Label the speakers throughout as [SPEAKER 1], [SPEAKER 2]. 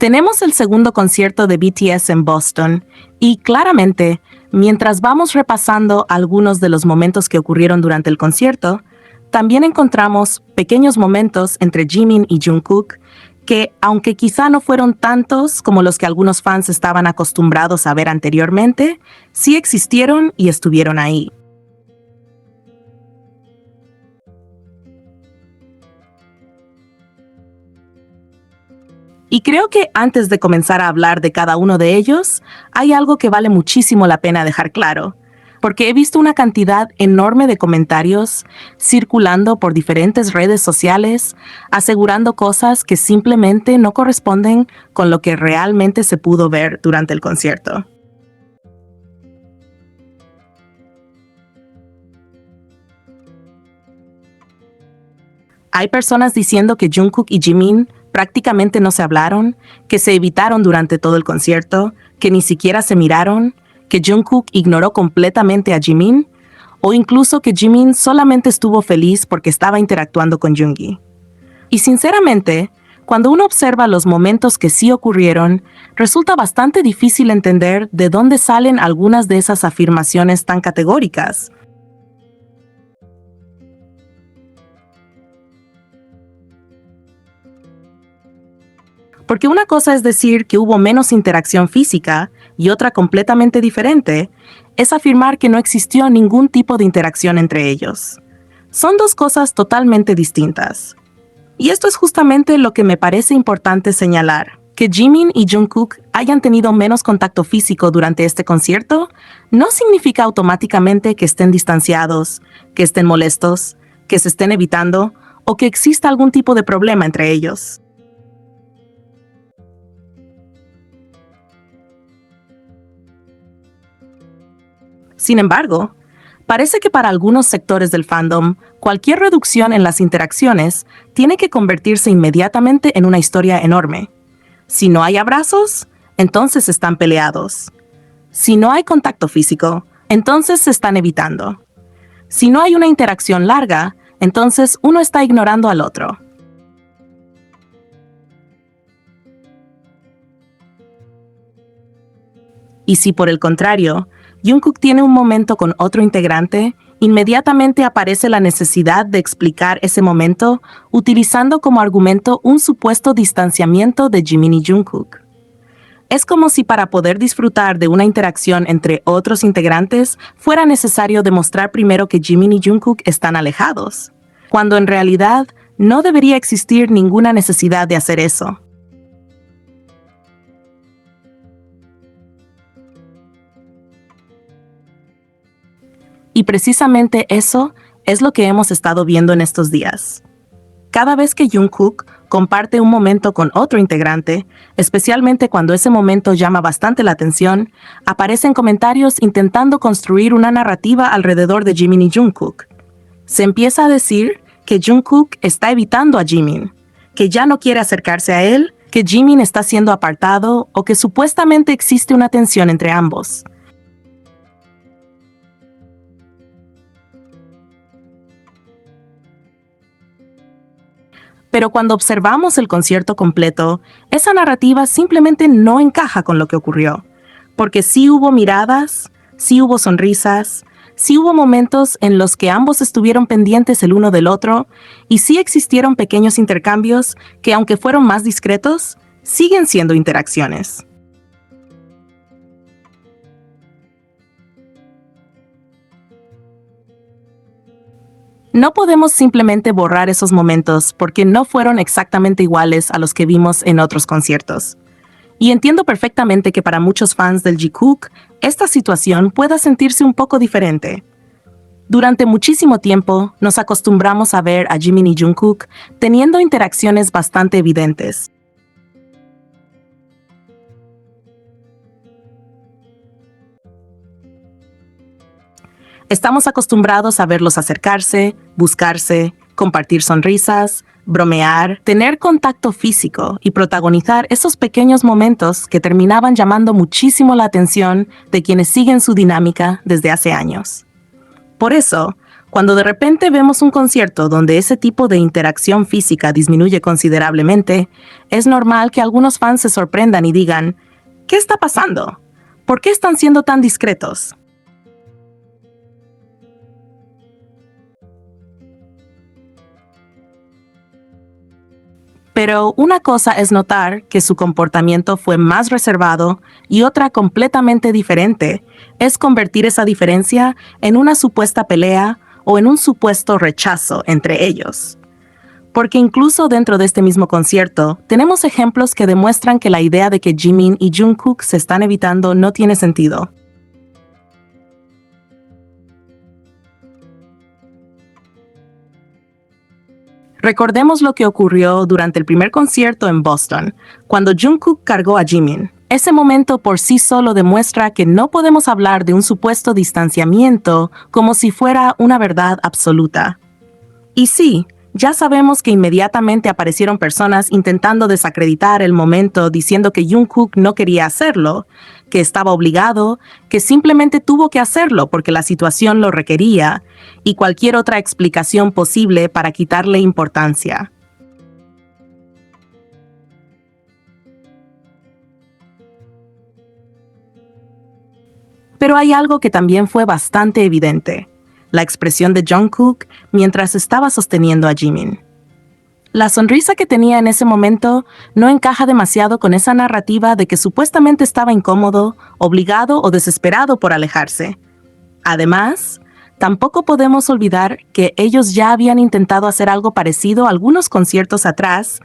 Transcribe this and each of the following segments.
[SPEAKER 1] Tenemos el segundo concierto de BTS en Boston y claramente, mientras vamos repasando algunos de los momentos que ocurrieron durante el concierto, también encontramos pequeños momentos entre Jimin y Jungkook que, aunque quizá no fueron tantos como los que algunos fans estaban acostumbrados a ver anteriormente, sí existieron y estuvieron ahí. Y creo que antes de comenzar a hablar de cada uno de ellos, hay algo que vale muchísimo la pena dejar claro, porque he visto una cantidad enorme de comentarios circulando por diferentes redes sociales, asegurando cosas que simplemente no corresponden con lo que realmente se pudo ver durante el concierto. Hay personas diciendo que Jungkook y Jimin prácticamente no se hablaron, que se evitaron durante todo el concierto, que ni siquiera se miraron, que Jungkook ignoró completamente a Jimin, o incluso que Jimin solamente estuvo feliz porque estaba interactuando con Yoongi. Y sinceramente, cuando uno observa los momentos que sí ocurrieron, resulta bastante difícil entender de dónde salen algunas de esas afirmaciones tan categóricas. Porque una cosa es decir que hubo menos interacción física y otra completamente diferente es afirmar que no existió ningún tipo de interacción entre ellos. Son dos cosas totalmente distintas. Y esto es justamente lo que me parece importante señalar. Que Jimin y Jungkook hayan tenido menos contacto físico durante este concierto no significa automáticamente que estén distanciados, que estén molestos, que se estén evitando o que exista algún tipo de problema entre ellos. Sin embargo, parece que para algunos sectores del fandom, cualquier reducción en las interacciones tiene que convertirse inmediatamente en una historia enorme. Si no hay abrazos, entonces están peleados. Si no hay contacto físico, entonces se están evitando. Si no hay una interacción larga, entonces uno está ignorando al otro. Y si por el contrario, Jungkook tiene un momento con otro integrante, inmediatamente aparece la necesidad de explicar ese momento utilizando como argumento un supuesto distanciamiento de Jimin y Jungkook. Es como si para poder disfrutar de una interacción entre otros integrantes fuera necesario demostrar primero que Jimin y Jungkook están alejados, cuando en realidad no debería existir ninguna necesidad de hacer eso. Y precisamente eso es lo que hemos estado viendo en estos días. Cada vez que Jungkook comparte un momento con otro integrante, especialmente cuando ese momento llama bastante la atención, aparecen comentarios intentando construir una narrativa alrededor de Jimin y Jungkook. Se empieza a decir que Jungkook está evitando a Jimin, que ya no quiere acercarse a él, que Jimin está siendo apartado o que supuestamente existe una tensión entre ambos. Pero cuando observamos el concierto completo, esa narrativa simplemente no encaja con lo que ocurrió. Porque sí hubo miradas, sí hubo sonrisas, sí hubo momentos en los que ambos estuvieron pendientes el uno del otro, y sí existieron pequeños intercambios que, aunque fueron más discretos, siguen siendo interacciones. No podemos simplemente borrar esos momentos porque no fueron exactamente iguales a los que vimos en otros conciertos. Y entiendo perfectamente que para muchos fans del Jikook, esta situación pueda sentirse un poco diferente. Durante muchísimo tiempo, nos acostumbramos a ver a Jimin y Jungkook teniendo interacciones bastante evidentes. Estamos acostumbrados a verlos acercarse, buscarse, compartir sonrisas, bromear, tener contacto físico y protagonizar esos pequeños momentos que terminaban llamando muchísimo la atención de quienes siguen su dinámica desde hace años. Por eso, Cuando de repente vemos un concierto donde ese tipo de interacción física disminuye considerablemente, es normal que algunos fans se sorprendan y digan, ¿qué está pasando? ¿Por qué están siendo tan discretos? Pero una cosa es notar que su comportamiento fue más reservado y otra completamente diferente es convertir esa diferencia en una supuesta pelea o en un supuesto rechazo entre ellos. Porque incluso dentro de este mismo concierto, tenemos ejemplos que demuestran que la idea de que Jimin y Jungkook se están evitando no tiene sentido. Recordemos lo que ocurrió durante el primer concierto en Boston, cuando Jungkook cargó a Jimin. Ese momento por sí solo demuestra que no podemos hablar de un supuesto distanciamiento como si fuera una verdad absoluta. Y sí, ya sabemos que inmediatamente aparecieron personas intentando desacreditar el momento diciendo que Jungkook no quería hacerlo, que estaba obligado, que simplemente tuvo que hacerlo porque la situación lo requería, y cualquier otra explicación posible para quitarle importancia. Pero hay algo que también fue bastante evidente: la expresión de Jungkook mientras estaba sosteniendo a Jimin. La sonrisa que tenía en ese momento no encaja demasiado con esa narrativa de que supuestamente estaba incómodo, obligado o desesperado por alejarse. Además, tampoco podemos olvidar que ellos ya habían intentado hacer algo parecido algunos conciertos atrás,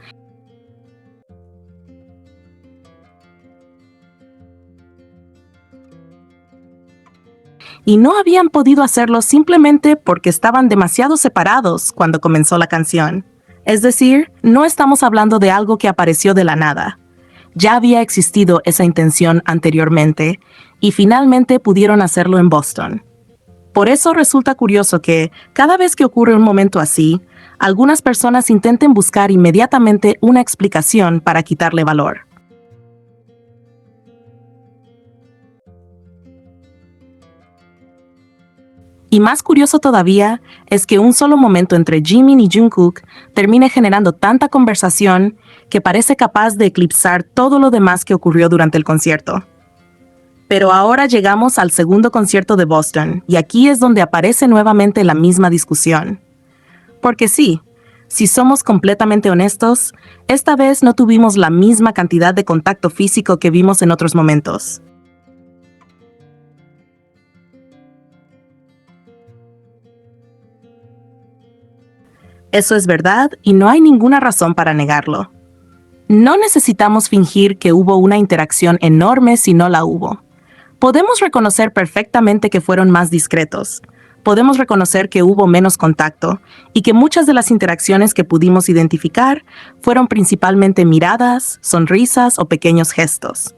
[SPEAKER 1] y no habían podido hacerlo simplemente porque estaban demasiado separados cuando comenzó la canción. Es decir, no estamos hablando de algo que apareció de la nada. Ya había existido esa intención anteriormente y finalmente pudieron hacerlo en Boston. Por eso resulta curioso que, cada vez que ocurre un momento así, algunas personas intenten buscar inmediatamente una explicación para quitarle valor. Y más curioso todavía es que un solo momento entre Jimin y Jungkook termine generando tanta conversación que parece capaz de eclipsar todo lo demás que ocurrió durante el concierto. Pero ahora llegamos al segundo concierto de Boston, y aquí es donde aparece nuevamente la misma discusión. Porque sí, si somos completamente honestos, esta vez no tuvimos la misma cantidad de contacto físico que vimos en otros momentos. Eso es verdad y no hay ninguna razón para negarlo. No necesitamos fingir que hubo una interacción enorme si no la hubo. Podemos reconocer perfectamente que fueron más discretos. Podemos reconocer que hubo menos contacto y que muchas de las interacciones que pudimos identificar fueron principalmente miradas, sonrisas o pequeños gestos.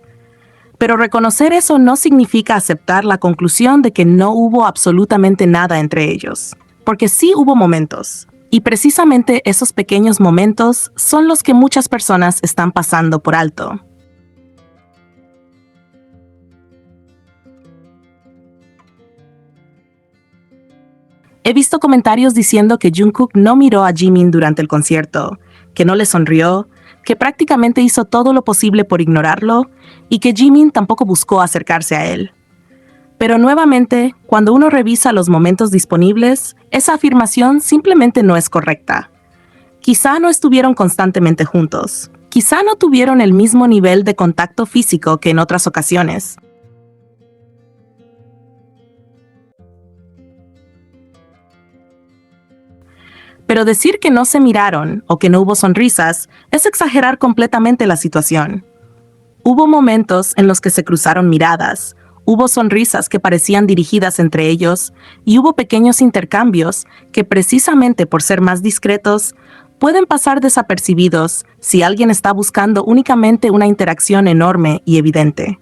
[SPEAKER 1] Pero reconocer eso no significa aceptar la conclusión de que no hubo absolutamente nada entre ellos, porque sí hubo momentos. Y precisamente esos pequeños momentos son los que muchas personas están pasando por alto. He visto comentarios diciendo que Jungkook no miró a Jimin durante el concierto, que no le sonrió, que prácticamente hizo todo lo posible por ignorarlo y que Jimin tampoco buscó acercarse a él. Pero nuevamente, cuando uno revisa los momentos disponibles, esa afirmación simplemente no es correcta. Quizá no estuvieron constantemente juntos. Quizá no tuvieron el mismo nivel de contacto físico que en otras ocasiones. Pero decir que no se miraron o que no hubo sonrisas es exagerar completamente la situación. Hubo momentos en los que se cruzaron miradas, hubo sonrisas que parecían dirigidas entre ellos y hubo pequeños intercambios que, precisamente por ser más discretos, pueden pasar desapercibidos si alguien está buscando únicamente una interacción enorme y evidente.